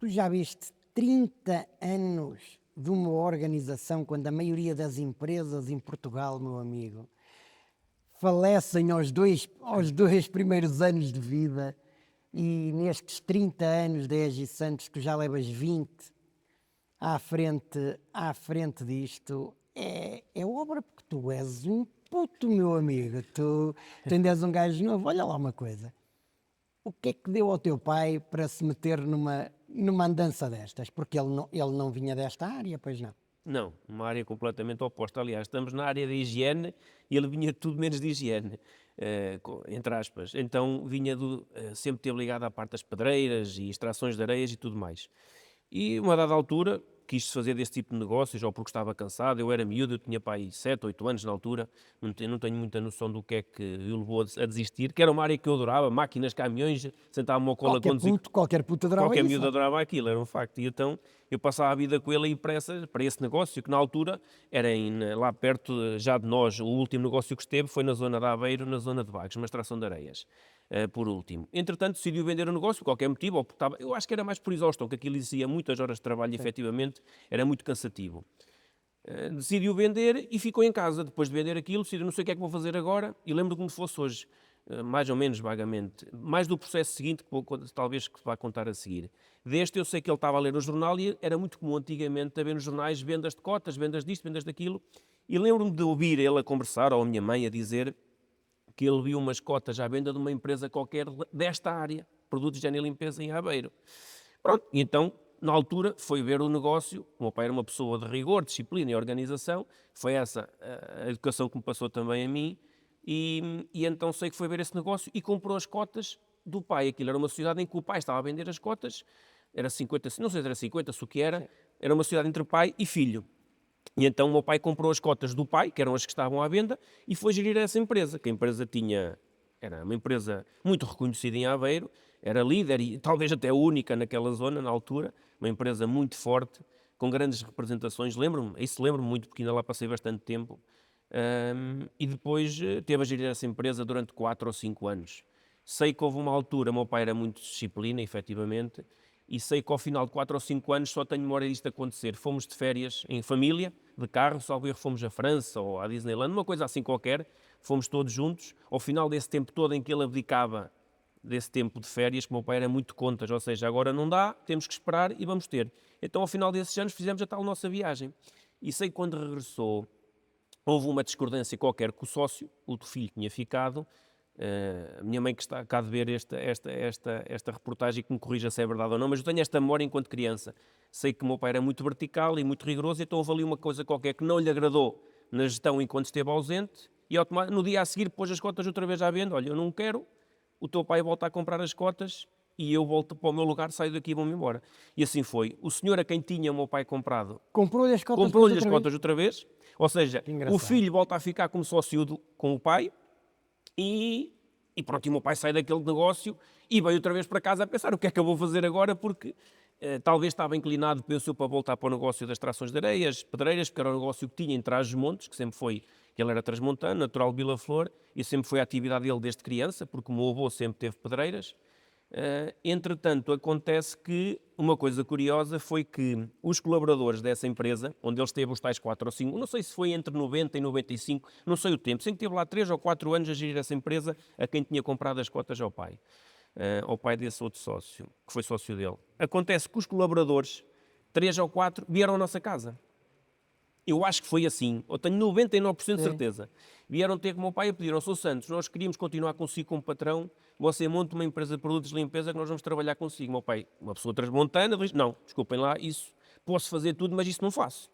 Tu já viste 30 anos de uma organização quando a maioria das empresas em Portugal, meu amigo, falecem aos dois primeiros anos de vida, e nestes 30 anos da EGI Santos tu já levas 20 à frente disto, é obra porque tu és um puto, meu amigo. Tu ainda és um gajo novo. Olha lá uma coisa. O que é que deu ao teu pai para se meter numa andança destas? Porque ele não vinha desta área, pois não? Não, uma área completamente oposta. Aliás, estamos na área da higiene e ele vinha de tudo menos de higiene, entre aspas. Então sempre teve ligado à parte das pedreiras e extrações de areias e tudo mais. E uma dada altura quis fazer desse tipo de negócios, ou porque estava cansado, eu era miúdo, eu tinha pai 7, 8 anos na altura, não tenho muita noção do que é que o levou a desistir, que era uma área que eu adorava, máquinas, caminhões, sentava-me ao colo a conduzir. Qualquer puto adorava Qualquer isso. miúdo adorava aquilo, era um facto. E então eu passava a vida com ele a ir para esse negócio, que na altura era lá perto já de nós. O último negócio que esteve foi na zona de Aveiro, na zona de Vagos, uma extração de areias, por último. Entretanto, decidiu vender o negócio, por qualquer motivo, ou porque eu acho que era mais por exaustão, que aquilo exigia muitas horas de trabalho e efetivamente era muito cansativo. Decidiu vender e ficou em casa. Depois de vender aquilo, decidiu, não sei o que é que vou fazer agora, e lembro como se fosse hoje, mais ou menos vagamente, mais do processo seguinte, talvez que vá contar a seguir. Deste eu sei que ele estava a ler o jornal e era muito comum antigamente haver nos jornais vendas de cotas, vendas disto, vendas daquilo, e lembro-me de ouvir ele a conversar, ou a minha mãe a dizer que ele viu umas cotas à venda de uma empresa qualquer desta área, produtos de higiene e limpeza em Aveiro. Pronto, e então, na altura, foi ver o negócio. O meu pai era uma pessoa de rigor, disciplina e organização, foi essa a educação que me passou também a mim, e então sei que foi ver esse negócio e comprou as cotas do pai. Aquilo era uma sociedade em que o pai estava a vender as cotas, era 50, não sei se era 50, se o que era uma sociedade entre pai e filho. E então o meu pai comprou as cotas do pai, que eram as que estavam à venda, e foi gerir essa empresa, que a empresa era uma empresa muito reconhecida em Aveiro, era líder e talvez até única naquela zona, na altura, uma empresa muito forte, com grandes representações. Lembro-me muito, porque ainda lá passei bastante tempo. E depois teve a gerir essa empresa durante 4 ou 5 anos. Sei que houve uma altura, o meu pai era muito disciplina, efetivamente, e sei que ao final de 4 ou 5 anos só tenho memória disto acontecer. Fomos de férias em família, de carro, salvo erro, fomos à França ou à Disneyland, uma coisa assim qualquer, fomos todos juntos. Ao final desse tempo todo em que ele abdicava desse tempo de férias, que o meu pai era muito contas, ou seja, agora não dá, temos que esperar e vamos ter. Então ao final desses anos fizemos a tal nossa viagem. E sei que quando regressou, houve uma discordância qualquer com o sócio, o filho que tinha ficado. A minha mãe que está cá de ver esta reportagem, que me corrija se é verdade ou não, mas eu tenho esta memória enquanto criança. Sei que o meu pai era muito vertical e muito rigoroso, então houve ali uma coisa qualquer que não lhe agradou na gestão enquanto esteve ausente, e no dia a seguir pôs as cotas outra vez à venda. Olha, eu não quero, o teu pai volta a comprar as cotas e eu volto para o meu lugar, saio daqui e vou-me embora. E assim foi. O senhor a quem tinha o meu pai comprado Comprou-lhe as cotas comprou-lhe depois as outra cotas outra vez, ou seja, Que engraçado. o filho volta a ficar como sócio com o pai. E pronto, e o meu pai sai daquele negócio e veio outra vez para casa a pensar o que é que eu vou fazer agora, porque talvez estava inclinado, pensou, para voltar para o negócio das trações de areias, pedreiras, porque era um negócio que tinha em Trás-os-Montes, que sempre foi, ele era transmontano, natural de Vila Flor, e sempre foi a atividade dele desde criança, porque o meu avô sempre teve pedreiras. Entretanto, acontece que uma coisa curiosa foi que os colaboradores dessa empresa, onde ele esteve os tais 4 ou 5, não sei se foi entre 90 e 95, não sei o tempo, sei que teve lá 3 ou 4 anos a gerir essa empresa, a quem tinha comprado as cotas ao pai desse outro sócio, que foi sócio dele. Acontece que os colaboradores, 3 ou 4, vieram à nossa casa. Eu acho que foi assim, eu tenho 99% de certeza. Vieram ter com o meu pai e pediram: Sr. Santos, nós queríamos continuar consigo como patrão, você monta uma empresa de produtos de limpeza que nós vamos trabalhar consigo. Meu pai, uma pessoa transmontana, diz: não, desculpem lá, isso, posso fazer tudo, mas isso não faço.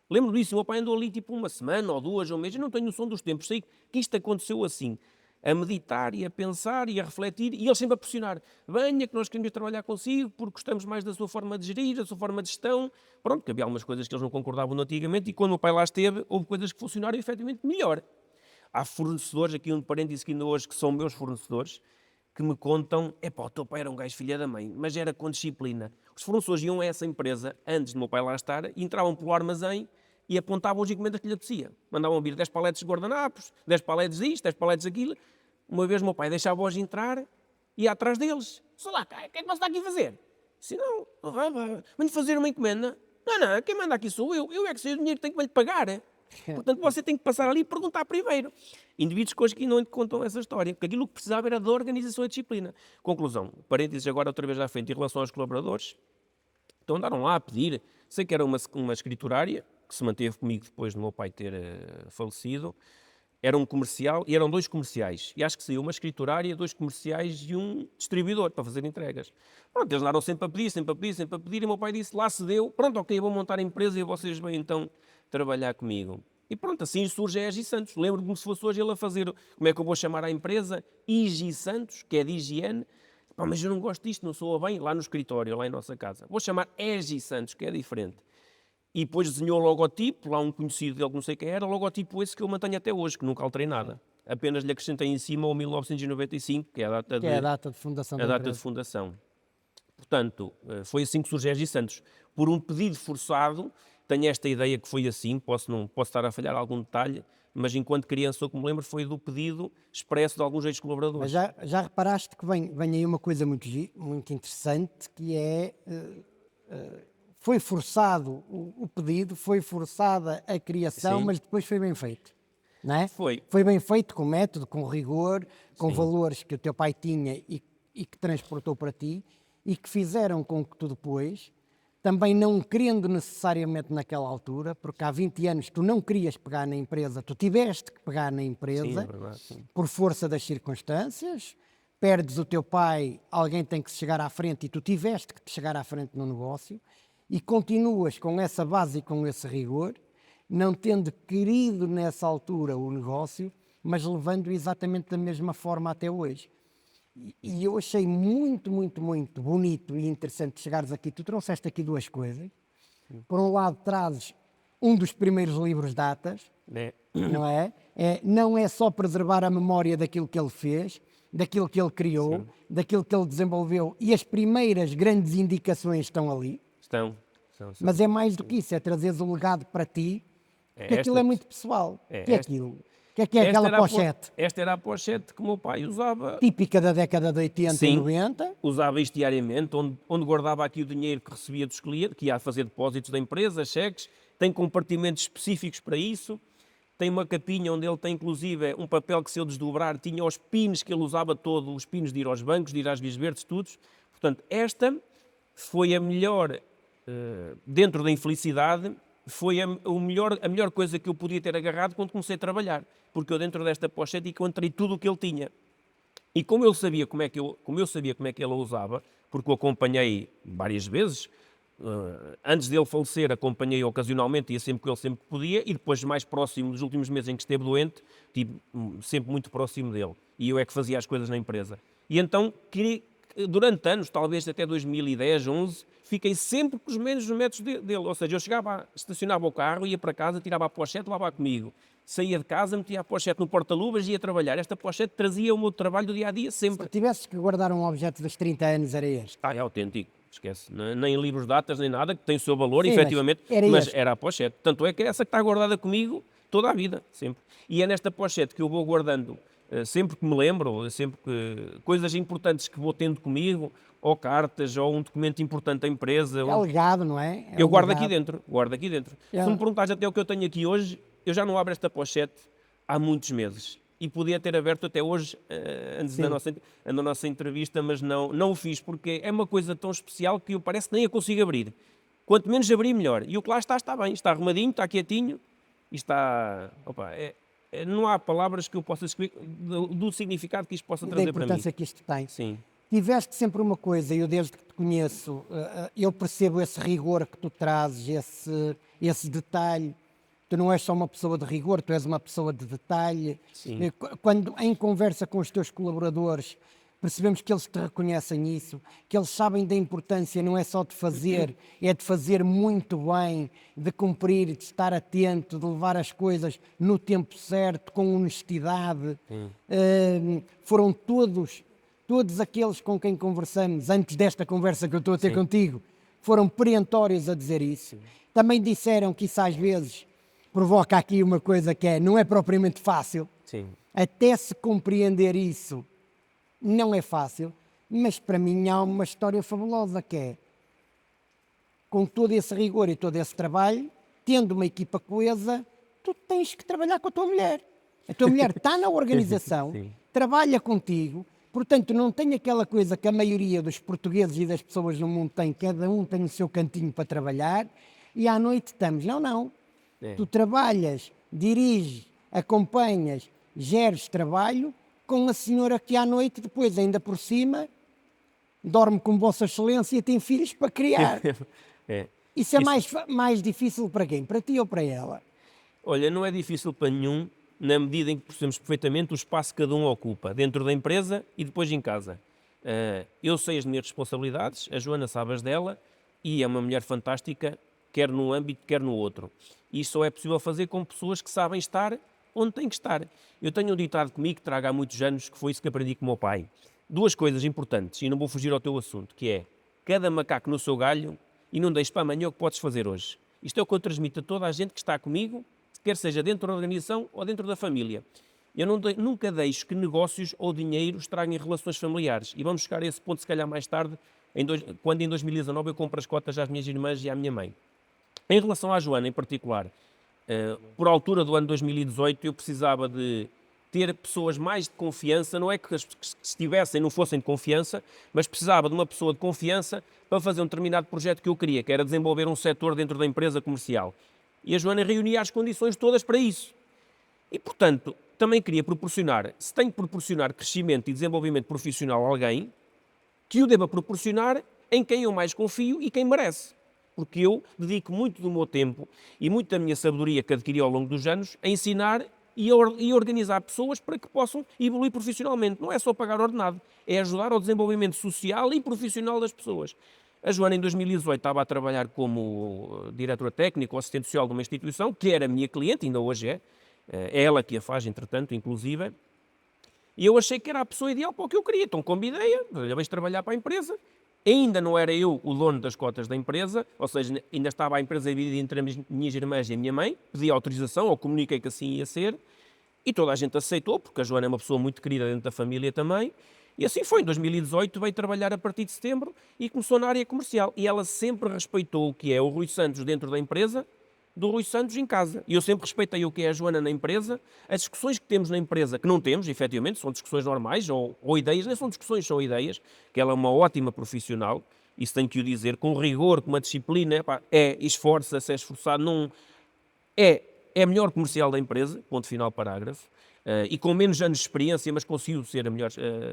Lembro disso, o meu pai andou ali tipo uma semana ou 2 ou um mês, eu não tenho noção dos tempos, sei que isto aconteceu assim, a meditar e a pensar e a refletir, e ele sempre a pressionar: venha que nós queremos trabalhar consigo porque gostamos mais da sua forma de gerir, da sua forma de gestão. Pronto, que havia algumas coisas que eles não concordavam antigamente, e quando o pai lá esteve, houve coisas que funcionaram efetivamente melhor. Há fornecedores, aqui um parênteses que ainda hoje, que são meus fornecedores, que me contam: o teu pai era um gajo filha da mãe, mas era com disciplina. Os fornecedores iam a essa empresa, antes do meu pai lá estar, e entravam pelo armazém e apontavam as encomendas que lhe apetecia. Mandavam vir 10 paletes de guardanapos, 10 paletes disto, 10 paletes daquilo. Uma vez o meu pai deixava-os entrar e ia atrás deles. Sei lá, o que é que você está aqui a fazer? Disse, não, venho fazer uma encomenda. Não, quem manda aqui sou eu é que sei o dinheiro, tenho que lhe pagar. Portanto, você tem que passar ali e perguntar primeiro. Indivíduos que hoje aqui não lhe contam essa história, porque aquilo que precisava era de organização e disciplina. Conclusão, parênteses agora outra vez à frente, em relação aos colaboradores, então andaram lá a pedir, sei que era uma escriturária, que se manteve comigo depois do meu pai ter falecido, era um comercial, e eram 2 comerciais, e acho que saiu uma escriturária, 2 comerciais e um distribuidor para fazer entregas. Pronto, eles andaram sempre a pedir, sempre a pedir, sempre a pedir, e o meu pai disse, lá se deu, pronto, ok, eu vou montar a empresa e vocês vêm então trabalhar comigo. E pronto, assim surge a EGI Santos. Lembro-me como se fosse hoje ele a fazer, como é que eu vou chamar a empresa? EGI Santos, que é de higiene. Pá, mas eu não gosto disto, não soa bem, lá no escritório, lá em nossa casa. Vou chamar EGI Santos, que é diferente. E depois desenhou o logotipo, lá um conhecido dele que não sei quem era, o logotipo esse que eu mantenho até hoje, que nunca alterei nada. Apenas lhe acrescentei em cima o 1995, que é a data Que é a data de fundação a da data de empresa. fundação. Portanto, foi assim que surge a EGI Santos. Por um pedido forçado, tenho esta ideia que foi assim, posso estar a falhar algum detalhe, mas enquanto criança, o que me lembro foi do pedido expresso de alguns Mas ex-colaboradores. já reparaste que vem aí uma coisa muito interessante, que é, foi forçado o pedido, foi forçada a criação, Sim. mas depois foi bem feito, não é? Foi. Foi bem feito com método, com rigor, com Sim. valores que o teu pai tinha e que transportou para ti, e que fizeram com que tu depois, também não querendo necessariamente naquela altura, porque há 20 anos tu não querias pegar na empresa, tu tiveste que pegar na Sim, empresa, é verdade. Sim. por força das circunstâncias, perdes o teu pai, alguém tem que se chegar à frente e tu tiveste que te chegar à frente no negócio, e continuas com essa base e com esse rigor, não tendo querido nessa altura o negócio, mas levando exatamente da mesma forma até hoje. E eu achei muito, muito, muito bonito e interessante chegares aqui. Tu trouxeste aqui 2 coisas. Por um lado, trazes um dos primeiros livros de atas, Né? não é? Não é só preservar a memória daquilo que ele fez, daquilo que ele criou, daquilo que ele desenvolveu, e as primeiras grandes indicações estão ali, Estão. mas é mais do que isso, é trazeres o legado para ti, porque aquilo esta- é muito pessoal. O que é esta- aquilo? O que é aquela pochete? Esta era a pochete que o meu pai usava. Típica da década de 80 e Sim, 90, usava isto diariamente, onde guardava aqui o dinheiro que recebia dos clientes, que ia fazer depósitos da empresa, cheques, tem compartimentos específicos para isso, tem uma capinha onde ele tem inclusive um papel que se ele desdobrar tinha os pins que ele usava todo, os pins de ir aos bancos, de ir às Vias Verdes, tudo. Portanto, esta foi a melhor, dentro da infelicidade, foi a melhor coisa que eu podia ter agarrado quando comecei a trabalhar, porque eu dentro desta pochete encontrei tudo o que ele tinha. E como eu sabia como é que ele a usava, porque o acompanhei várias vezes, antes dele falecer acompanhei ocasionalmente, ia sempre com ele sempre que podia, e depois mais próximo, nos últimos meses em que esteve doente, estive sempre muito próximo dele. E eu é que fazia as coisas na empresa. E então, durante anos, talvez até 2010, 11, fiquei sempre com os mesmos métodos dele. Ou seja, eu chegava, estacionava o carro, ia para casa, tirava a pochete, levava comigo. Saía de casa, metia a pochete no porta-luvas e ia trabalhar. Esta pochete trazia o meu trabalho do dia-a-dia sempre. se tivesses que guardar um objeto dos 30 anos, era este. É autêntico, esquece. Nem livros de datas, nem nada, que tem o seu valor, Sim, efetivamente, mas mas este. era a pochete. Tanto é que é essa que está guardada comigo toda a vida, sempre. E é nesta pochete que eu vou guardando, sempre que me lembro, sempre que coisas importantes que vou tendo comigo, ou cartas, ou um documento importante da empresa. É legado, não é? Eu guardo aqui dentro, guardo aqui dentro. É. Se me perguntares até o que eu tenho aqui hoje, eu já não abro esta pochete há muitos meses. E podia ter aberto até hoje, antes da nossa entrevista, mas não o fiz, porque é uma coisa tão especial que eu parece que nem a consigo abrir. Quanto menos abrir, melhor. E o que lá está bem. Está arrumadinho, está quietinho, e está... Opa, não há palavras que eu possa escrever do significado que isto possa Da trazer para mim. importância que isto tem. Sim, Tiveste sempre uma coisa, eu desde que te conheço, eu percebo esse rigor que tu trazes, esse detalhe. Tu não és só uma pessoa de rigor, tu és uma pessoa de detalhe. Sim. Quando em conversa com os teus colaboradores, percebemos que eles te reconhecem nisso, que eles sabem da importância, não é só de fazer, é de fazer muito bem, de cumprir, de estar atento, de levar as coisas no tempo certo, com honestidade. Foram todos aqueles com quem conversamos, antes desta conversa que eu estou a ter contigo, foram perentórios a dizer isso. Também disseram que isso às vezes provoca aqui uma coisa que não é propriamente fácil. sim. Até se compreender isso, não é fácil, mas para mim há uma história fabulosa que é, com todo esse rigor e todo esse trabalho, tendo uma equipa coesa, tu tens que trabalhar com a tua mulher. A tua mulher está na organização, Sim. trabalha contigo, portanto não tem aquela coisa que a maioria dos portugueses e das pessoas no mundo tem, cada um tem o seu cantinho para trabalhar, e à noite estamos. Não, não. É. Tu trabalhas, diriges, acompanhas, geres trabalho com a senhora que à noite, depois ainda por cima, dorme com Vossa Excelência e tem filhos para criar. É. Isso é Isso- mais difícil para quem? Para ti ou para ela? Olha, não é difícil para nenhum, na medida em que percebemos perfeitamente o espaço que cada um ocupa, dentro da empresa e depois em casa. Eu sei as minhas responsabilidades, a Joana sabe as dela, e é uma mulher fantástica, quer num âmbito, quer no outro. E isso só é possível fazer com pessoas que sabem estar onde têm que estar. Eu tenho um ditado comigo que trago há muitos anos, que foi isso que aprendi com o meu pai. Duas coisas importantes, e não vou fugir ao teu assunto, que é cada macaco no seu galho e não deixes para amanhã o que podes fazer hoje. Isto é o que eu transmito a toda a gente que está comigo, quer seja dentro da organização ou dentro da família. Eu nunca deixo que negócios ou dinheiro estraguem relações familiares. E vamos chegar a esse ponto, se calhar mais tarde, quando em 2019 eu compro as cotas às minhas irmãs e à minha mãe. Em relação à Joana, em particular, por altura do ano 2018, eu precisava de ter pessoas mais de confiança, não é que as que estivessem não fossem de confiança, mas precisava de uma pessoa de confiança para fazer um determinado projeto que eu queria, que era desenvolver um setor dentro da empresa comercial. E a Joana reunia as condições todas para isso. E, portanto, também queria proporcionar, se tenho que proporcionar crescimento e desenvolvimento profissional a alguém, que o deva proporcionar em quem eu mais confio e quem merece. Porque eu dedico muito do meu tempo e muito da minha sabedoria que adquiri ao longo dos anos a ensinar e organizar pessoas para que possam evoluir profissionalmente. Não é só pagar ordenado, é ajudar ao desenvolvimento social e profissional das pessoas. A Joana, em 2018, estava a trabalhar como diretora técnica ou assistente social de uma instituição, que era minha cliente, ainda hoje é. É ela que a faz, entretanto, inclusive. E eu achei que era a pessoa ideal para o que eu queria. Então convidei-a, olha, vais trabalhar para a empresa. Ainda não era eu o dono das cotas da empresa, ou seja, ainda estava a empresa dividida entre as minhas irmãs e a minha mãe. Pedi autorização, ou comuniquei que assim ia ser. E toda a gente aceitou, porque a Joana é uma pessoa muito querida dentro da família também. E assim foi, em 2018 veio trabalhar a partir de setembro e começou na área comercial. E ela sempre respeitou o que é o Rui Santos dentro da empresa, do Rui Santos em casa. E eu sempre respeitei o que é a Joana na empresa. As discussões que temos na empresa, que não temos, efetivamente, são discussões normais, ou ideias, nem são discussões, são ideias, que ela é uma ótima profissional, isso tenho que o dizer, com rigor, com uma disciplina, epá, esforça-se, é esforçado, não... É a melhor comercial da empresa, ponto final, parágrafo, e com menos anos de experiência, mas conseguiu ser a melhor,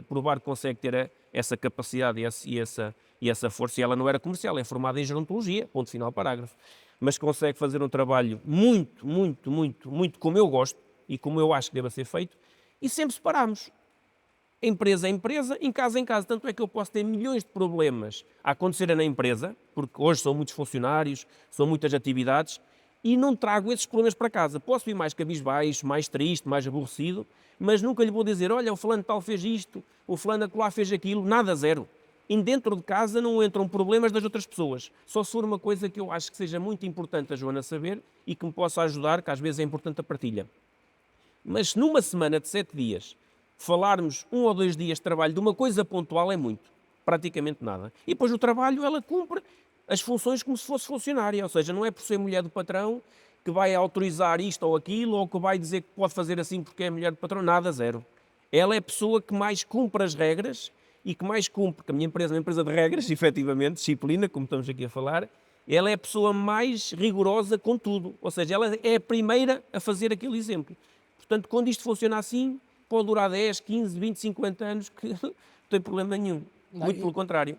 provar que consegue ter essa capacidade e essa força. E ela não era comercial, é formada em gerontologia, ponto final, parágrafo. Mas consegue fazer um trabalho muito, muito, muito, muito como eu gosto e como eu acho que deva ser feito, e sempre separamos. Empresa a empresa, em casa em casa. Tanto é que eu posso ter milhões de problemas a acontecerem na empresa, porque hoje são muitos funcionários, são muitas atividades, e não trago esses problemas para casa. Posso vir mais cabisbaixo, mais triste, mais aborrecido, mas nunca lhe vou dizer, olha, o fulano tal fez isto, o fulano lá fez aquilo, nada, zero. E dentro de casa não entram problemas das outras pessoas. Só se for uma coisa que eu acho que seja muito importante a Joana saber e que me possa ajudar, que às vezes é importante a partilha. Mas se numa semana de 7 dias falarmos 1 ou 2 dias de trabalho de uma coisa pontual é muito, praticamente nada. E depois o trabalho ela cumpre as funções como se fosse funcionária, ou seja, não é por ser mulher do patrão que vai autorizar isto ou aquilo, ou que vai dizer que pode fazer assim porque é mulher do patrão, nada, zero. Ela é a pessoa que mais cumpre as regras e que mais cumpre, porque a minha empresa é uma empresa de regras, efetivamente, disciplina, como estamos aqui a falar, ela é a pessoa mais rigorosa com tudo, ou seja, ela é a primeira a fazer aquele exemplo. Portanto, quando isto funciona assim, pode durar 10, 15, 20, 50 anos que não tem problema nenhum. Muito pelo contrário.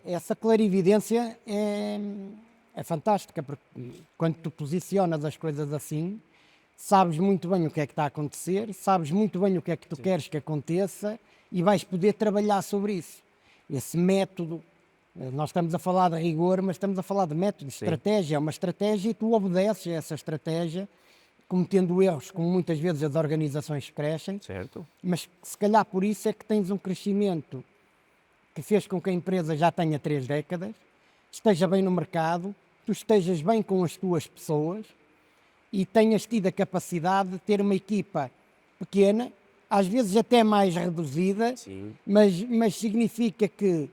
Essa clarividência é fantástica, porque quando tu posicionas as coisas assim, sabes muito bem o que é que está a acontecer, sabes muito bem o que é que tu queres que aconteça e vais poder trabalhar sobre isso. Esse método, nós estamos a falar de rigor, mas estamos a falar de método, estratégia, é uma estratégia e tu obedeces a essa estratégia, cometendo erros, como muitas vezes as organizações crescem, Certo. mas se calhar por isso é que tens um crescimento que fez com que a empresa já tenha 3 décadas, esteja bem no mercado, tu estejas bem com as tuas pessoas e tenhas tido a capacidade de ter uma equipa pequena, às vezes até mais reduzida, Sim. mas significa que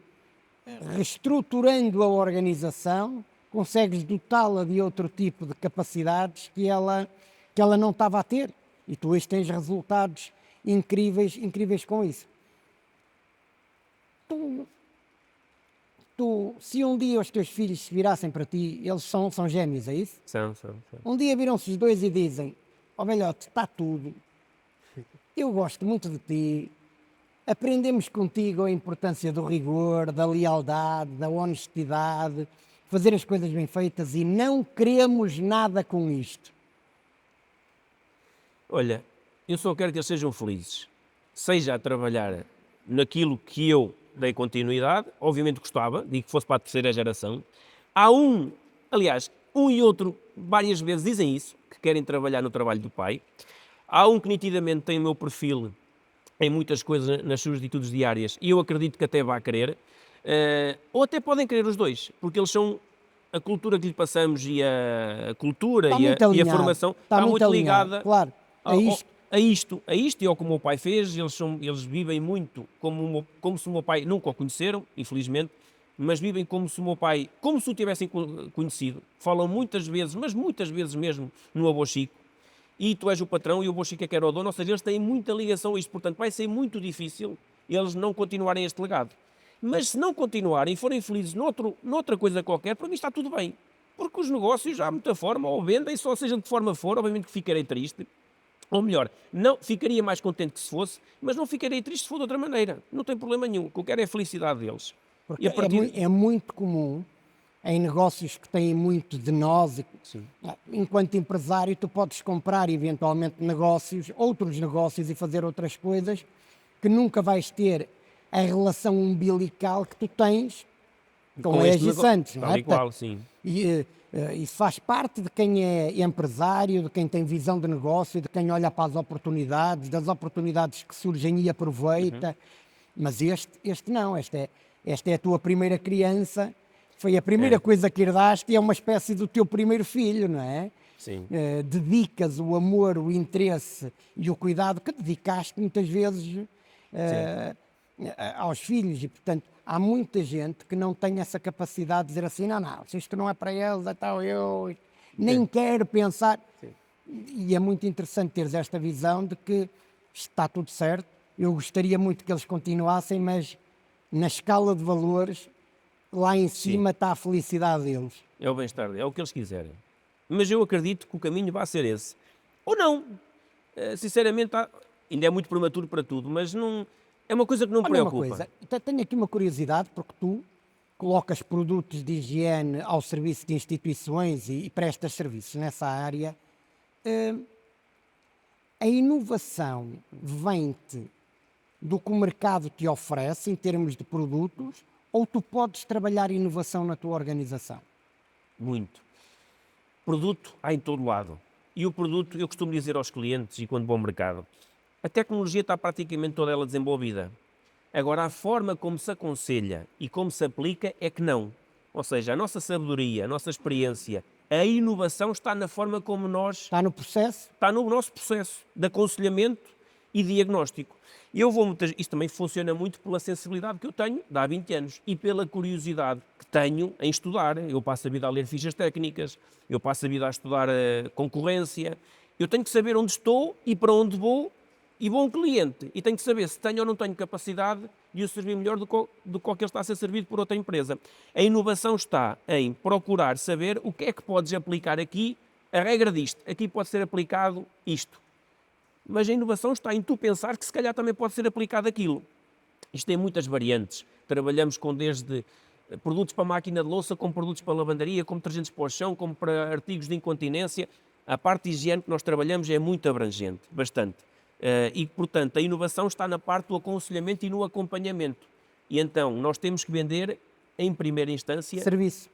reestruturando a organização, consegues dotá-la de outro tipo de capacidades que ela não estava a ter. E tu hoje tens resultados incríveis com isso. Se um dia os teus filhos se virassem para ti, eles são gêmeos, é isso? São. Um dia viram-se os dois e dizem: ó velhote, está tudo, eu gosto muito de ti, aprendemos contigo a importância do rigor, da lealdade, da honestidade, fazer as coisas bem feitas e não queremos nada com isto. Olha, eu só quero que eles sejam felizes. Seja a trabalhar naquilo que eu dei continuidade, obviamente gostava, digo que fosse para a terceira geração. Há aliás, um e outro várias vezes dizem isso, que querem trabalhar no trabalho do pai. Há um que nitidamente tem o meu perfil em muitas coisas nas suas atitudes diárias e eu acredito que até vá querer, ou até podem querer os dois, porque eles são a cultura que lhe passamos e a cultura Está e muito a alinhado, formação está muito alinhado, ligada claro, é isto. a isto e ao que o meu pai fez. Eles vivem muito como se o meu pai nunca o conheceram, infelizmente, mas vivem como se o meu pai, como se o tivessem conhecido. Falam muitas vezes, mas muitas vezes mesmo, no avô Chico. E tu és o patrão e o avô Chico é que era o dono, ou seja, eles têm muita ligação a isto, portanto vai ser muito difícil eles não continuarem este legado. Mas se não continuarem e forem felizes noutra coisa qualquer, para mim está tudo bem. Porque os negócios já há muita forma, ou vendem, só seja de que forma for, obviamente que ficarei triste. Ou melhor, não ficaria mais contente que se fosse, mas não ficarei triste se for de outra maneira. Não tem problema nenhum. O que eu quero é a felicidade deles. Porque é muito comum em negócios que têm muito de nós, Sim. enquanto empresário, tu podes comprar eventualmente outros negócios e fazer outras coisas que nunca vais ter a relação umbilical que tu tens com a este Egi Santos, não tal é? e qual, sim. E isso faz parte de quem é empresário, de quem tem visão de negócio, de quem olha para as oportunidades, das oportunidades que surgem e aproveita. Mas este não, esta é a tua primeira criança, foi a primeira coisa que herdaste e é uma espécie do teu primeiro filho, não é? Sim. Dedicas o amor, o interesse e o cuidado que dedicaste muitas vezes aos filhos e, portanto, há muita gente que não tem essa capacidade de dizer assim, não, se isto não é para eles, então eu nem quero pensar. Sim. E é muito interessante teres esta visão de que está tudo certo, eu gostaria muito que eles continuassem, mas na escala de valores, lá em cima está a felicidade deles. É o bem-estar, é o que eles quiserem. Mas eu acredito que o caminho vai ser esse. Ou não. Sinceramente, ainda é muito prematuro para tudo, mas não, é uma coisa que não me Olha uma preocupa. coisa, tenho aqui uma curiosidade, porque tu colocas produtos de higiene ao serviço de instituições e prestas serviços nessa área. A inovação vem-te do que o mercado te oferece em termos de produtos ou tu podes trabalhar inovação na tua organização? Muito. Produto há em todo lado. E o produto, eu costumo dizer aos clientes e quando vou ao mercado, a tecnologia está praticamente toda ela desenvolvida. Agora, a forma como se aconselha e como se aplica é que não. Ou seja, a nossa sabedoria, a nossa experiência, a inovação está na forma como nós... Está no processo? Está no nosso processo de aconselhamento e diagnóstico. Isto também funciona muito pela sensibilidade que eu tenho de há 20 anos e pela curiosidade que tenho em estudar. Eu passo a vida a ler fichas técnicas, eu passo a vida a estudar a concorrência. Eu tenho que saber onde estou e para onde vou e vou a um cliente e tenho que saber se tenho ou não tenho capacidade de o servir melhor do que ele está a ser servido por outra empresa. A inovação está em procurar saber o que é que podes aplicar aqui. A regra disto, aqui pode ser aplicado isto. Mas a inovação está em tu pensar que se calhar também pode ser aplicado aquilo. Isto tem muitas variantes. Trabalhamos com desde produtos para máquina de louça, como produtos para lavandaria, como detergentes para o chão, como para artigos de incontinência. A parte de higiene que nós trabalhamos é muito abrangente, bastante. E, portanto, a inovação está na parte do aconselhamento e no acompanhamento. E então, nós temos que vender, em primeira instância... Serviço.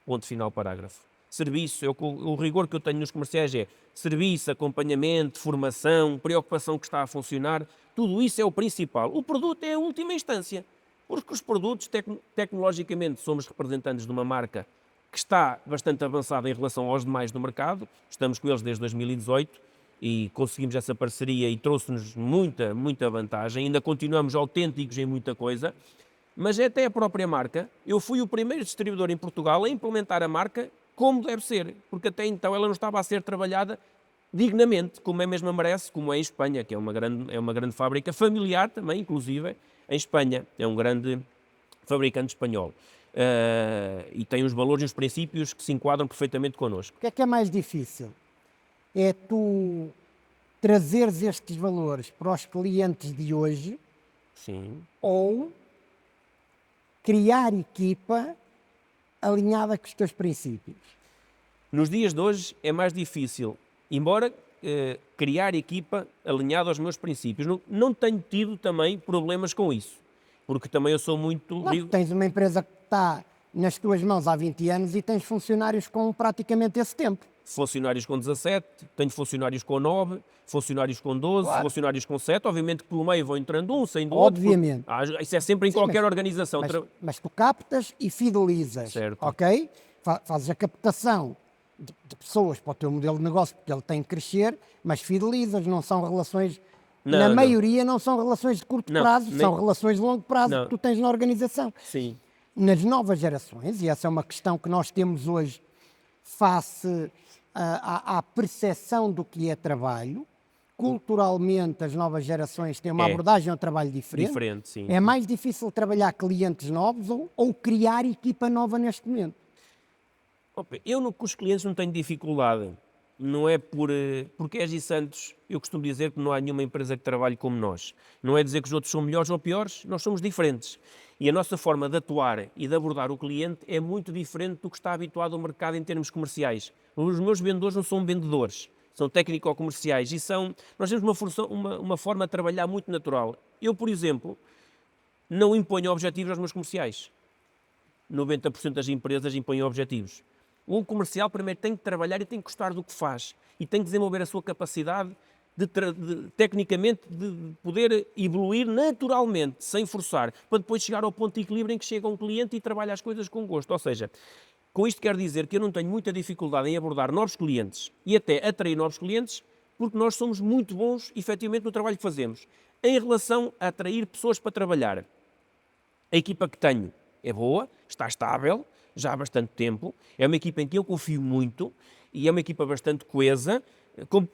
Ponto final, parágrafo. Serviço, o rigor que eu tenho nos comerciais é serviço, acompanhamento, formação, preocupação que está a funcionar, tudo isso é o principal. O produto é a última instância, porque os produtos, tecnologicamente, somos representantes de uma marca que está bastante avançada em relação aos demais do mercado, estamos com eles desde 2018 e conseguimos essa parceria e trouxe-nos muita vantagem, ainda continuamos autênticos em muita coisa, mas é até a própria marca. Eu fui o primeiro distribuidor em Portugal a implementar a marca como deve ser, porque até então ela não estava a ser trabalhada dignamente, como é mesmo merece, como é em Espanha, que é uma grande fábrica familiar também, inclusive, em Espanha. É um grande fabricante espanhol. E tem os valores e os princípios que se enquadram perfeitamente connosco. O que é mais difícil? É tu trazeres estes valores para os clientes de hoje Sim. ou criar equipa alinhada com os teus princípios? Nos dias de hoje é mais difícil, embora criar equipa alinhada aos meus princípios. Não tenho tido também problemas com isso, porque também eu sou muito Não, tens uma empresa que está nas tuas mãos há 20 anos e tens funcionários com praticamente esse tempo. funcionários com 17, tenho funcionários com 9, funcionários com 12, Claro. funcionários com 7, obviamente que pelo meio vão entrando um, saindo outro. Obviamente. Isso é sempre em Sim, qualquer mas- organização. Mas tu captas e fidelizas, Certo. ok? Fazes a captação de pessoas para o teu modelo de negócio, porque ele tem que crescer, mas fidelizas, não são relações, Não, na não. maioria não são relações de curto Não, prazo, nem- são relações de longo prazo Não. que tu tens na organização. Sim, Nas novas gerações, e essa é uma questão que nós temos hoje face à percepção do que é trabalho, culturalmente as novas gerações têm uma É. abordagem ao trabalho diferente. diferente, sim. É mais difícil trabalhar clientes novos ou criar equipa nova neste momento. Opa, com os clientes não tenho dificuldade. Não é porque és e Santos, eu costumo dizer que não há nenhuma empresa que trabalhe como nós. Não é dizer que os outros são melhores ou piores, nós somos diferentes. E a nossa forma de atuar e de abordar o cliente é muito diferente do que está habituado ao mercado em termos comerciais. Os meus vendedores não são vendedores, são técnico-comerciais e nós temos uma forma de trabalhar muito natural. Eu, por exemplo, não imponho objetivos aos meus comerciais. 90% das empresas impõem objetivos. Um comercial primeiro tem que trabalhar e tem que gostar do que faz e tem que desenvolver a sua capacidade tecnicamente de poder evoluir naturalmente, sem forçar, para depois chegar ao ponto de equilíbrio em que chega um cliente e trabalha as coisas com gosto. Ou seja, com isto quero dizer que eu não tenho muita dificuldade em abordar novos clientes e até atrair novos clientes, porque nós somos muito bons, efetivamente, no trabalho que fazemos. Em relação a atrair pessoas para trabalhar, a equipa que tenho é boa, está estável, já há bastante tempo, é uma equipa em que eu confio muito e é uma equipa bastante coesa,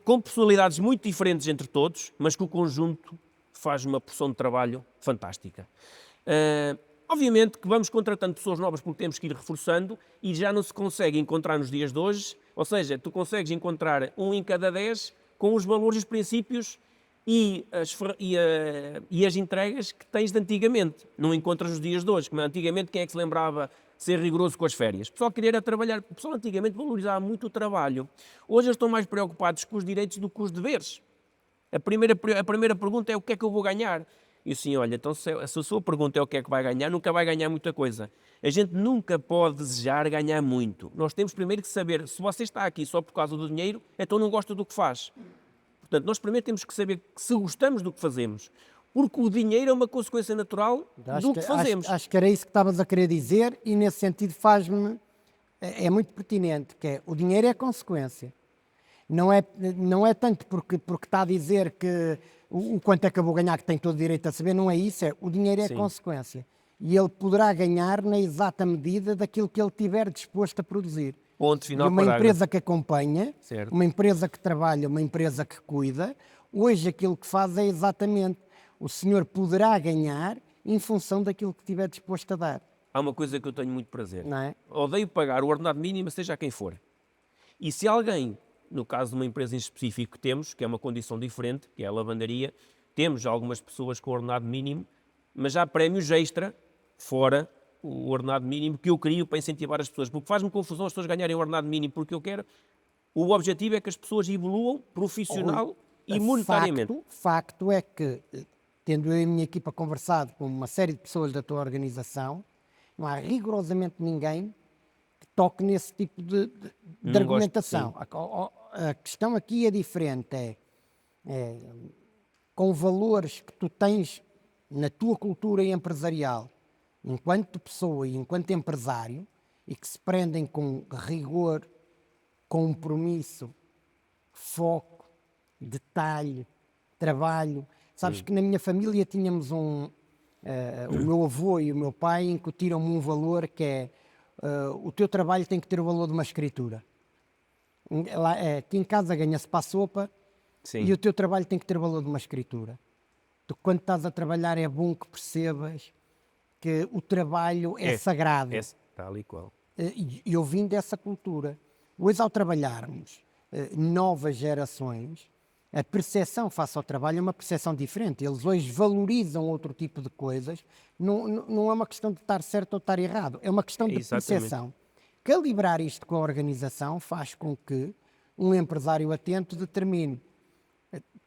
com personalidades muito diferentes entre todos, mas que o conjunto faz uma porção de trabalho fantástica. Obviamente que vamos contratando pessoas novas porque temos que ir reforçando e já não se consegue encontrar nos dias de hoje, ou seja, tu consegues encontrar 1 em cada 10 com os valores e os princípios e as entregas que tens de antigamente. Não encontras nos dias de hoje, como antigamente quem é que se lembrava de ser rigoroso com as férias? O pessoal queria era trabalhar, o pessoal antigamente valorizava muito o trabalho. Hoje eles estão mais preocupados com os direitos do que com os deveres. A primeira pergunta é o que é que eu vou ganhar? E assim, olha, então se a sua pergunta é o que é que vai ganhar, nunca vai ganhar muita coisa. A gente nunca pode desejar ganhar muito. Nós temos primeiro que saber, se você está aqui só por causa do dinheiro, então não gosta do que faz. Portanto, nós primeiro temos que saber se gostamos do que fazemos, porque o dinheiro é uma consequência natural do que fazemos. Acho que era isso que estavas a querer dizer e nesse sentido é muito pertinente, que é o dinheiro é consequência. Não é tanto porque está a dizer que o quanto é que eu vou ganhar, que tem todo o direito a saber, não é isso, é o dinheiro é Sim. consequência. E ele poderá ganhar na exata medida daquilo que ele estiver disposto a produzir. Ponto E final, uma parágrafo. empresa que acompanha, Certo. uma empresa que trabalha, uma empresa que cuida, hoje aquilo que faz é exatamente o senhor poderá ganhar em função daquilo que estiver disposto a dar, Há uma coisa que eu tenho muito prazer. não é? Odeio pagar o ordenado mínimo, seja quem for. E se alguém, no caso de uma empresa em específico que temos, que é uma condição diferente, que é a lavandaria, temos algumas pessoas com ordenado mínimo, mas há prémios extra, fora o ordenado mínimo, que eu crio para incentivar as pessoas. Porque faz-me confusão as pessoas ganharem o ordenado mínimo, porque eu quero... O objetivo é que as pessoas evoluam profissional e monetariamente. Facto é que, tendo eu e a minha equipa conversado com uma série de pessoas da tua organização, não há rigorosamente ninguém que toque nesse tipo de Não gosto, argumentação. A questão aqui é diferente, com valores que tu tens na tua cultura empresarial, enquanto pessoa e enquanto empresário, e que se prendem com rigor, compromisso, foco, detalhe, trabalho. Sabes que na minha família tínhamos O meu avô e o meu pai incutiram-me um valor que é o teu trabalho tem que ter o valor de uma escritura. Aqui em casa ganha-se para a sopa e Sim, o teu trabalho tem que ter o valor de uma escritura. Tu, quando estás a trabalhar, é bom que percebas que o trabalho é sagrado. é tal e qual. E eu vim dessa cultura. Hoje, ao trabalharmos novas gerações, a percepção face ao trabalho é uma percepção diferente. Eles hoje valorizam outro tipo de coisas. Não é uma questão de estar certo ou estar errado, é uma questão de Exatamente. percepção. Calibrar isto com a organização faz com que um empresário atento determine: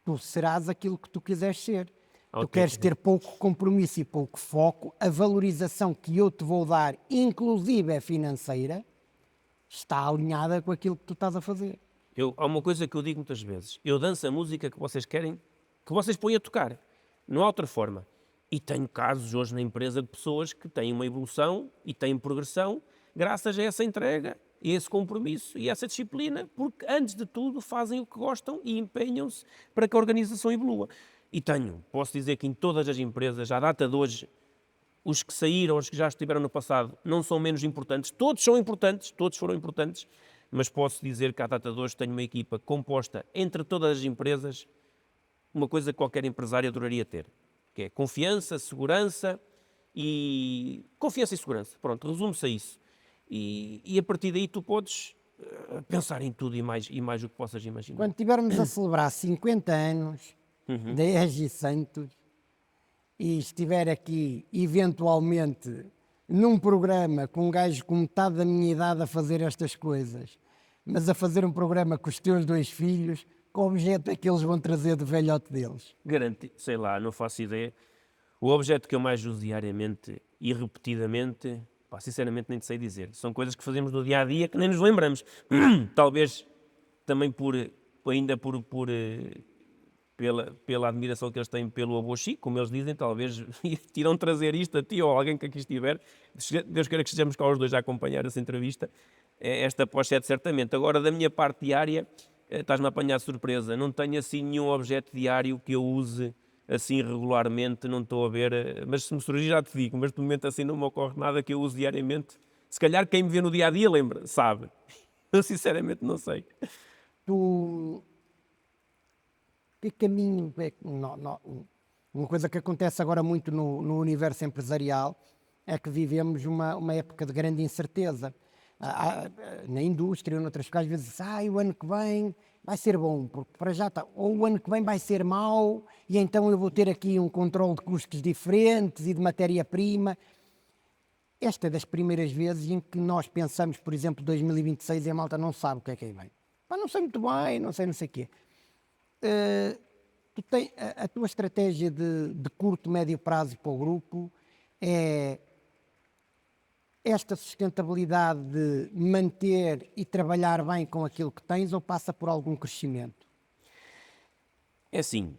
tu serás aquilo que tu quiseres ser. Tu queres ter pouco compromisso e pouco foco, a valorização que eu te vou dar, inclusive é financeira, está alinhada com aquilo que tu estás a fazer. Há uma coisa que eu digo muitas vezes. Eu danço a música que vocês querem, que vocês põem a tocar. Não há outra forma. E tenho casos hoje na empresa de pessoas que têm uma evolução e têm progressão graças a essa entrega, a esse compromisso e essa disciplina, porque antes de tudo fazem o que gostam e empenham-se para que a organização evolua. E posso dizer que em todas as empresas, à data de hoje, os que saíram, os que já estiveram no passado, não são menos importantes. Todos são importantes, todos foram importantes, mas posso dizer que à data de hoje tenho uma equipa composta entre todas as empresas, uma coisa que qualquer empresário adoraria ter, que é confiança, segurança e... Confiança e segurança, pronto, resume-se a isso. E a partir daí tu podes pensar em tudo e mais o que possas imaginar. Quando estivermos a celebrar 50 anos da EGI Santos e estiver aqui, eventualmente, num programa com um gajo com metade da minha idade a fazer estas coisas, mas a fazer um programa com os teus 2 filhos, que objeto é que eles vão trazer de velhote deles? Garanti, sei lá, não faço ideia. O objeto que eu mais uso diariamente e repetidamente, pá, sinceramente nem te sei dizer. São coisas que fazemos no dia a dia que nem nos lembramos. Talvez também pela admiração que eles têm pelo avô Chico, como eles dizem, talvez irão trazer isto a ti ou a alguém que aqui estiver. Deus queira que estejamos cá os dois a acompanhar essa entrevista. Esta pochete certamente. Agora, da minha parte diária, estás-me a apanhar de surpresa. Não tenho assim nenhum objeto diário que eu use assim regularmente, não estou a ver, mas se me surgir já te digo, mas de momento assim não me ocorre nada que eu use diariamente. Se calhar quem me vê no dia-a-dia lembra, sabe. Eu sinceramente não sei. Tu, que caminho uma coisa que acontece agora muito no universo empresarial é que vivemos uma época de grande incerteza. Na indústria, noutras coisas, às vezes, o ano que vem vai ser bom, porque para já está, ou o ano que vem vai ser mau, e então eu vou ter aqui um controle de custos diferentes e de matéria-prima. Esta é das primeiras vezes em que nós pensamos, por exemplo, 2026 e a malta não sabe o que é que aí vem. Não sei muito bem, não sei o quê. Tu tens a tua estratégia de curto, médio prazo para o grupo é esta sustentabilidade de manter e trabalhar bem com aquilo que tens ou passa por algum crescimento? É assim,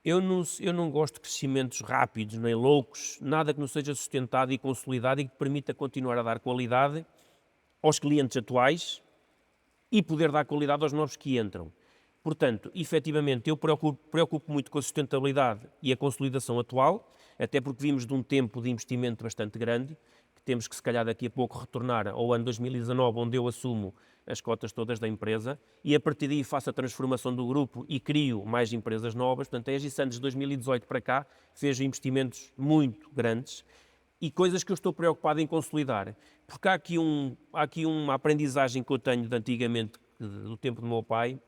eu não gosto de crescimentos rápidos, nem loucos, nada que não seja sustentado e consolidado e que permita continuar a dar qualidade aos clientes atuais e poder dar qualidade aos novos que entram. Portanto, efetivamente, eu preocupo muito com a sustentabilidade e a consolidação atual, até porque vimos de um tempo de investimento bastante grande, que temos que, se calhar, daqui a pouco retornar ao ano 2019, onde eu assumo as cotas todas da empresa, e a partir daí faço a transformação do grupo e crio mais empresas novas. Portanto, a EGI Santos, de 2018 para cá, fez investimentos muito grandes e coisas que eu estou preocupado em consolidar. Porque há aqui uma aprendizagem que eu tenho de antigamente, do tempo do meu pai,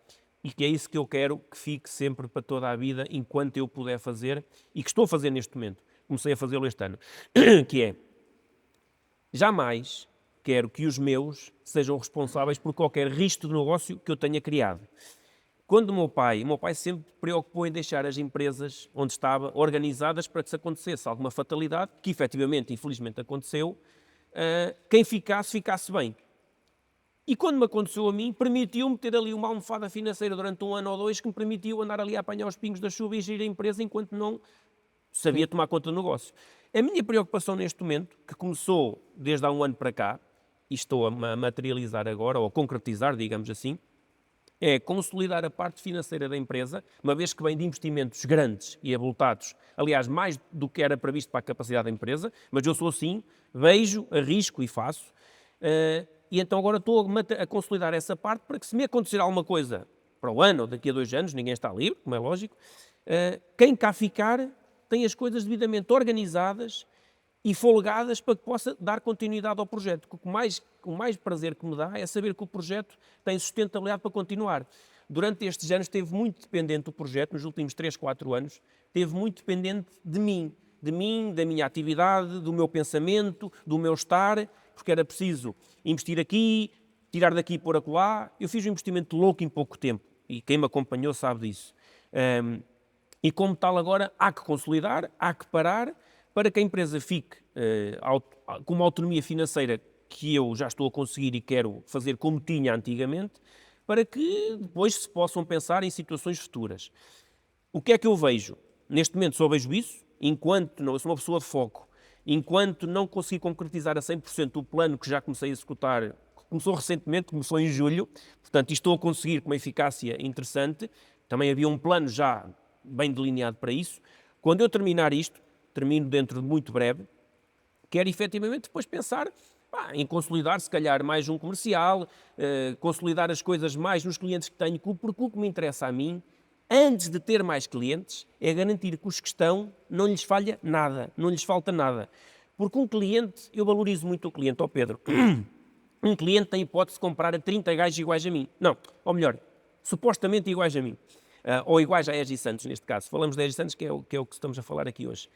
e que é isso que eu quero que fique sempre para toda a vida, enquanto eu puder fazer, e que estou a fazer neste momento. Comecei a fazê-lo este ano. Que é, jamais quero que os meus sejam responsáveis por qualquer risco de negócio que eu tenha criado. Quando o meu pai sempre preocupou em deixar as empresas onde estava organizadas para que se acontecesse alguma fatalidade, que efetivamente, infelizmente aconteceu, quem ficasse bem. E quando me aconteceu a mim, permitiu-me ter ali uma almofada financeira durante 1 ano ou 2 que me permitiu andar ali a apanhar os pingos da chuva e gerir a empresa enquanto não sabia tomar conta do negócio. A minha preocupação neste momento, que começou desde há 1 ano para cá, e estou a materializar agora, ou a concretizar, digamos assim, é consolidar a parte financeira da empresa, uma vez que vem de investimentos grandes e abultados, aliás, mais do que era previsto para a capacidade da empresa, mas eu sou assim, vejo, arrisco e faço, e então agora estou a consolidar essa parte para que, se me acontecer alguma coisa para o ano ou daqui a 2 anos, ninguém está livre, como é lógico, quem cá ficar tem as coisas devidamente organizadas e folgadas para que possa dar continuidade ao projeto. O mais prazer que me dá é saber que o projeto tem sustentabilidade para continuar. Durante estes anos esteve muito dependente do projeto, nos últimos 3, 4 anos, esteve muito dependente de mim, da minha atividade, do meu pensamento, do meu estar, porque era preciso investir aqui, tirar daqui e pôr acolá. Eu fiz um investimento louco em pouco tempo, e quem me acompanhou sabe disso. E como tal agora há que consolidar, há que parar, para que a empresa fique com uma autonomia financeira que eu já estou a conseguir e quero fazer como tinha antigamente, para que depois se possam pensar em situações futuras. O que é que eu vejo? Neste momento só vejo isso, enquanto não, eu sou uma pessoa de foco, enquanto não conseguir concretizar a 100% o plano que já comecei a executar, começou recentemente, começou em julho, portanto, estou a conseguir com uma eficácia interessante, também havia um plano já bem delineado para isso. Quando eu terminar isto, termino dentro de muito breve, quero efetivamente depois pensar em consolidar, se calhar, mais um comercial, consolidar as coisas mais nos clientes que tenho, porque o que me interessa a mim, antes de ter mais clientes, é garantir que os que estão não lhes falha nada, não lhes falta nada. Porque um cliente, eu valorizo muito o cliente, Pedro, um cliente tem hipótese de comprar a 30 gajos iguais a mim. Não, ou melhor, supostamente iguais a mim. Ou iguais a EGI Santos, neste caso. Falamos de EGI Santos, que é o que estamos a falar aqui hoje.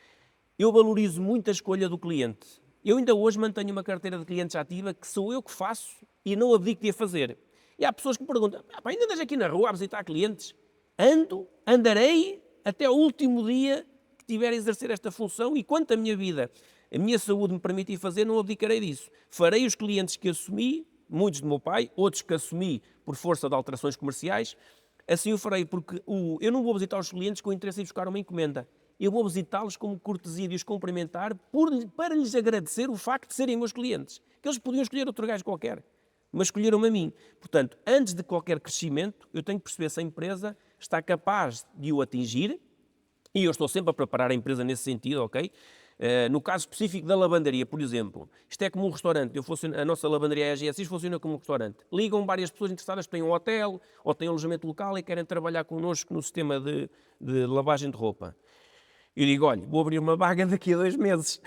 Eu valorizo muito a escolha do cliente. Eu ainda hoje mantenho uma carteira de clientes ativa que sou eu que faço e não abdico de a fazer. E há pessoas que me perguntam, ainda andas aqui na rua a visitar clientes? Andarei até o último dia que tiver a exercer esta função, e quanto a minha vida, a minha saúde me permitir fazer, não abdicarei disso. Farei os clientes que assumi, muitos do meu pai, outros que assumi por força de alterações comerciais. Assim o farei, porque eu não vou visitar os clientes com o interesse em buscar uma encomenda. Eu vou visitá-los como cortesia de os cumprimentar para lhes agradecer o facto de serem meus clientes. Que eles podiam escolher outro gajo qualquer, mas escolheram-me a mim. Portanto, antes de qualquer crescimento, eu tenho que perceber se a empresa está capaz de o atingir, e eu estou sempre a preparar a empresa nesse sentido, ok? No caso específico da lavandaria, por exemplo, isto é como um restaurante. A nossa lavandaria AGSI funciona como um restaurante. Ligam várias pessoas interessadas que têm um hotel ou têm um alojamento local e querem trabalhar connosco no sistema de lavagem de roupa. Eu digo, olha, vou abrir uma vaga daqui a 2 meses.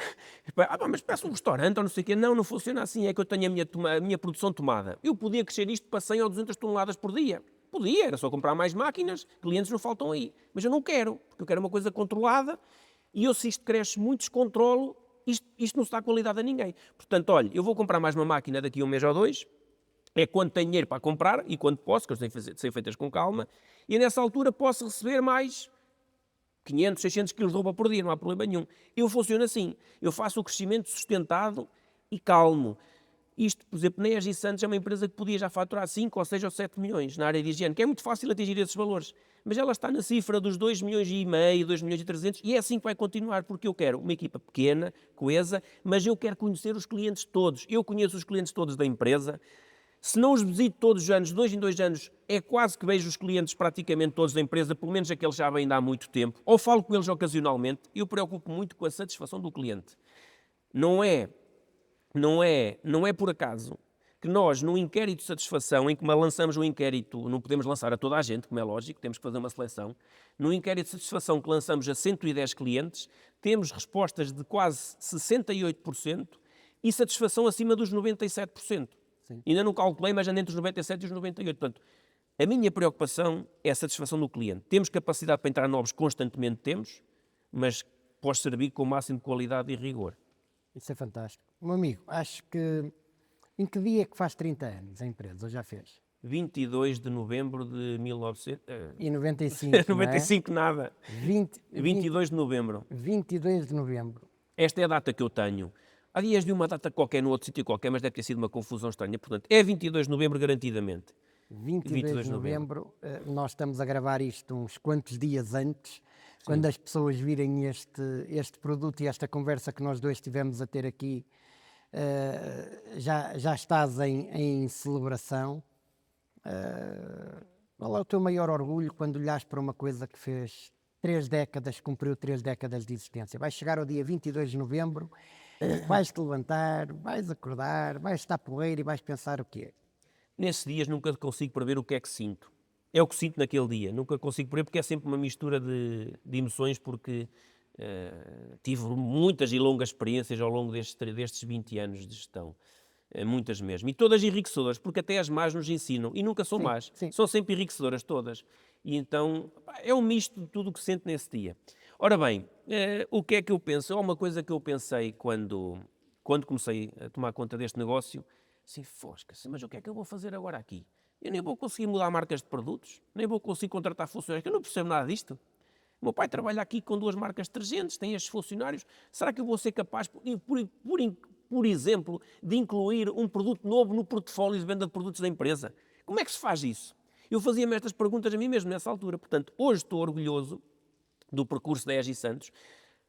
Mas peço um restaurante ou não sei o quê. Não funciona assim, é que eu tenho a minha produção tomada. Eu podia crescer isto para 100 ou 200 toneladas por dia. Podia, era só comprar mais máquinas, clientes não faltam aí. Mas eu não quero, porque eu quero uma coisa controlada, e eu, se isto cresce muito, descontrolo, isto não se dá qualidade a ninguém. Portanto, olha, eu vou comprar mais uma máquina daqui a 1 mês ou 2, é quando tenho dinheiro para comprar e quando posso, que eles têm de ser feitas com calma, e nessa altura posso receber mais 500, 600 quilos de roupa por dia, não há problema nenhum. Eu funciono assim, eu faço o crescimento sustentado e calmo. Isto, por exemplo, na EGI Santos é uma empresa que podia já faturar 5 ou 6 ou 7 milhões na área de higiene, que é muito fácil atingir esses valores. Mas ela está na cifra dos 2 milhões e meio, 2 milhões e 300, e é assim que vai continuar, porque eu quero uma equipa pequena, coesa, mas eu quero conhecer os clientes todos. Eu conheço os clientes todos da empresa. Se não os visito todos os anos, 2 em 2 anos, é quase que vejo os clientes praticamente todos da empresa, pelo menos aqueles já vêm há muito tempo, ou falo com eles ocasionalmente. Eu preocupo muito com a satisfação do cliente. Não é por acaso que nós, num inquérito de satisfação, em que lançamos um inquérito, não podemos lançar a toda a gente, como é lógico, temos que fazer uma seleção, num inquérito de satisfação que lançamos a 110 clientes, temos respostas de quase 68% e satisfação acima dos 97%. Sim. Ainda não calculei, mas ando entre os 97% e os 98%. Portanto, a minha preocupação é a satisfação do cliente. Temos capacidade para entrar novos constantemente, mas pode servir com o máximo de qualidade e rigor. Isso é fantástico. Meu amigo, acho que... Em que dia é que faz 30 anos a empresa? Ou já fez? 22 de novembro de 1900... E 95, 95 não é? nada. 22 de novembro. 22 de novembro. Esta é a data que eu tenho. Há dias de uma data qualquer, no outro sítio qualquer, mas deve ter sido uma confusão estranha. Portanto, é 22 de novembro garantidamente. 22 de novembro. Nós estamos a gravar isto uns quantos dias antes. Sim. Quando as pessoas virem este produto e esta conversa que nós dois tivemos a ter aqui, já estás em celebração. Qual é o teu maior orgulho quando olhas para uma coisa que fez 3 décadas, cumpriu 3 décadas de existência? Vais chegar ao dia 22 de novembro, vais-te levantar, vais acordar, vais estar poeira e vais pensar o quê? Nesses dias nunca consigo prever o que é que sinto. É o que sinto naquele dia. Nunca consigo prever porque é sempre uma mistura de emoções, porque tive muitas e longas experiências ao longo destes 20 anos de gestão. Muitas mesmo. E todas enriquecedoras, porque até as más nos ensinam. E nunca são Sim, más. sim. São sempre enriquecedoras todas. E então pá, é um misto de tudo o que sinto nesse dia. Ora bem, o que é que eu penso? Há uma coisa que eu pensei quando comecei a tomar conta deste negócio. Assim, fosca-se, mas o que é que eu vou fazer agora aqui? Eu nem vou conseguir mudar marcas de produtos, nem vou conseguir contratar funcionários, que eu não percebo nada disto. O meu pai trabalha aqui com 2 marcas de detergentes, tem estes funcionários. Será que eu vou ser capaz, por exemplo, de incluir um produto novo no portfólio de venda de produtos da empresa? Como é que se faz isso? Eu fazia-me estas perguntas a mim mesmo nessa altura. Portanto, hoje estou orgulhoso do percurso da EGI Santos,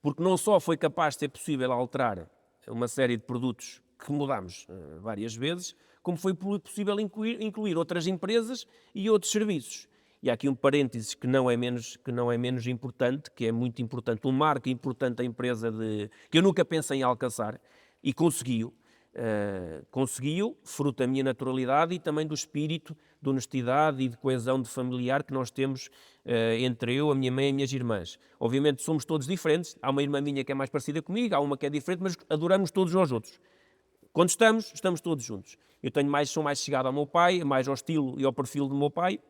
porque não só foi capaz de ser possível alterar uma série de produtos que mudámos várias vezes, como foi possível incluir outras empresas e outros serviços. E há aqui um parênteses que não é menos importante, que é muito importante, um marco importante da empresa que eu nunca pensei em alcançar e conseguiu. Conseguiu, fruto da minha naturalidade e também do espírito de honestidade e de coesão de familiar que nós temos entre eu, a minha mãe e as minhas irmãs. Obviamente somos todos diferentes, há uma irmã minha que é mais parecida comigo, há uma que é diferente, mas adoramos todos uns aos outros. Quando estamos todos juntos. Eu sou mais chegado ao meu pai, mais ao estilo e ao perfil do meu pai,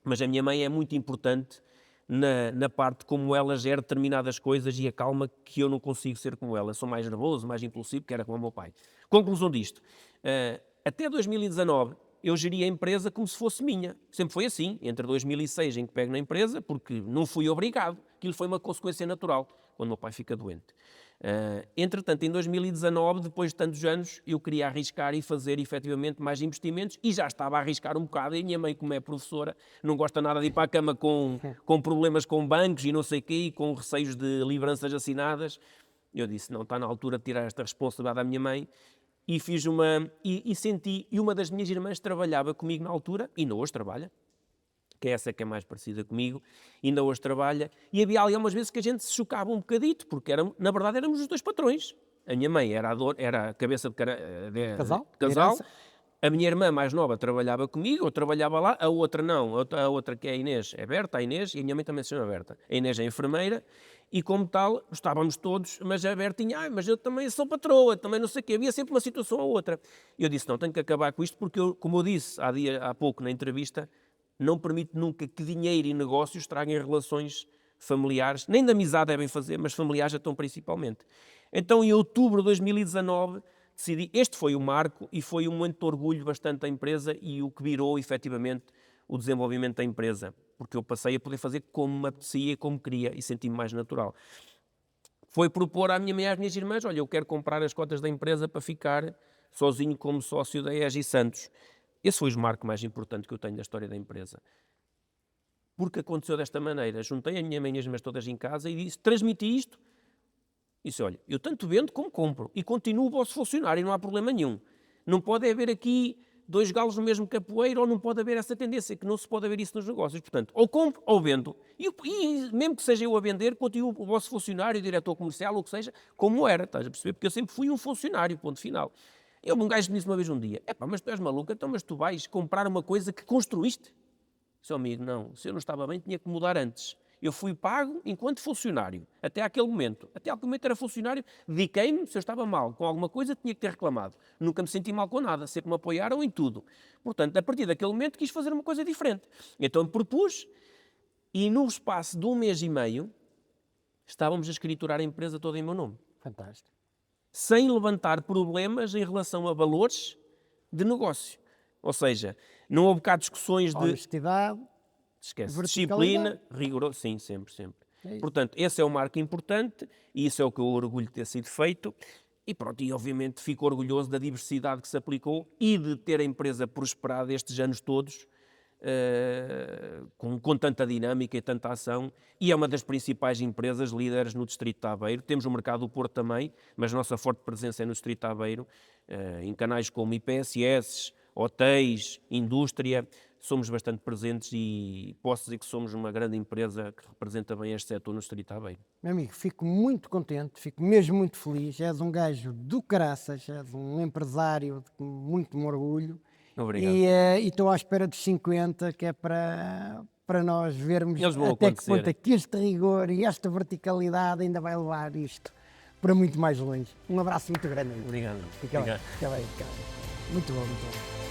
mas a minha mãe é muito importante na parte como ela gera determinadas coisas e a calma que eu não consigo ser como ela. Sou mais nervoso, mais impulsivo, que era como o meu pai. Conclusão disto. Até 2019 eu geria a empresa como se fosse minha. Sempre foi assim. Entre 2006 em que pego na empresa, porque não fui obrigado. Aquilo foi uma consequência natural, quando o meu pai fica doente. Entretanto, em 2019, depois de tantos anos, eu queria arriscar e fazer efetivamente mais investimentos e já estava a arriscar um bocado. E a minha mãe, como é professora, não gosta nada de ir para a cama com problemas com bancos e não sei o quê, e com receios de livranças assinadas. Eu disse, não, está na altura de tirar esta responsabilidade à minha mãe. E fiz e senti, e uma das minhas irmãs trabalhava comigo na altura, e ainda hoje trabalha, que é essa que é mais parecida comigo, ainda hoje trabalha, e havia ali algumas vezes que a gente se chocava um bocadito, porque na verdade éramos os dois patrões. A minha mãe era a cabeça de Casal? casal, Herança? a minha irmã mais nova trabalhava comigo, eu trabalhava lá, a outra não, a outra que é a Inês é Berta, a Inês, e a minha mãe também se chama Berta. A Inês é enfermeira, e como tal, estávamos todos, mas a Berta tinha, mas eu também sou patroa, também não sei o quê, havia sempre uma situação ou outra. E eu disse, não, tenho que acabar com isto, porque eu, como eu disse há pouco na entrevista, não permito nunca que dinheiro e negócios tragam relações familiares, nem de amizade devem fazer, mas familiares já estão principalmente. Então, em outubro de 2019, decidi, este foi o marco e foi um momento de orgulho bastante da empresa e o que virou, efetivamente, o desenvolvimento da empresa, porque eu passei a poder fazer como me apetecia e como queria e senti-me mais natural. Foi propor à minha mãe e às minhas irmãs, olha, eu quero comprar as cotas da empresa para ficar sozinho como sócio da EGI Santos. Esse foi o marco mais importante que eu tenho da história da empresa. Porque aconteceu desta maneira. Juntei a minha mãe e as irmãs todas em casa e disse, transmiti isto. Disse, olha, eu tanto vendo como compro e continuo o vosso funcionário, não há problema nenhum. Não pode haver aqui 2 galos no mesmo capoeiro, ou não pode haver essa tendência, que não se pode haver isso nos negócios. Portanto, ou compro ou vendo. E mesmo que seja eu a vender, continuo o vosso funcionário, diretor comercial, ou o que seja, como era, estás a perceber? Porque eu sempre fui um funcionário, ponto final. Um gajo me disse uma vez um dia, epá, mas tu és maluco, então mas tu vais comprar uma coisa que construíste? Seu amigo, não, se eu não estava bem, tinha que mudar antes. Eu fui pago enquanto funcionário, até aquele momento. Até aquele momento era funcionário, dediquei-me, se eu estava mal com alguma coisa, tinha que ter reclamado. Nunca me senti mal com nada, sempre me apoiaram em tudo. Portanto, a partir daquele momento quis fazer uma coisa diferente. Então me propus, e no espaço de 1 mês e meio, estávamos a escriturar a empresa toda em meu nome. Fantástico. Sem levantar problemas em relação a valores de negócio. Ou seja, não houve cá discussões de... Honestidade, Esquece. verticalidade. Disciplina, rigor, sim, sempre, sempre. É isso. Portanto, esse é o marco importante e isso é o que eu orgulho de ter sido feito. E pronto, e obviamente fico orgulhoso da diversidade que se aplicou e de ter a empresa prosperado estes anos todos, com tanta dinâmica e tanta ação. E é uma das principais empresas líderes no Distrito de Aveiro. Temos o mercado do Porto também, mas a nossa forte presença é no Distrito de Aveiro, em canais como IPSS, hotéis, indústria, somos bastante presentes e posso dizer que somos uma grande empresa que representa bem este setor no Distrito de Aveiro. Meu amigo, fico muito contente, fico mesmo muito feliz. És um gajo do caraças, és um empresário com muito me orgulho. Obrigado. E estou à espera dos 50, que é para nós vermos Eles vão até que acontecer. ponto é que este rigor e esta verticalidade ainda vai levar isto para muito mais longe. Um abraço muito grande. Amigo. Obrigado. Fica bem, Obrigado. fica bem, fica bem. Muito bom, muito bom.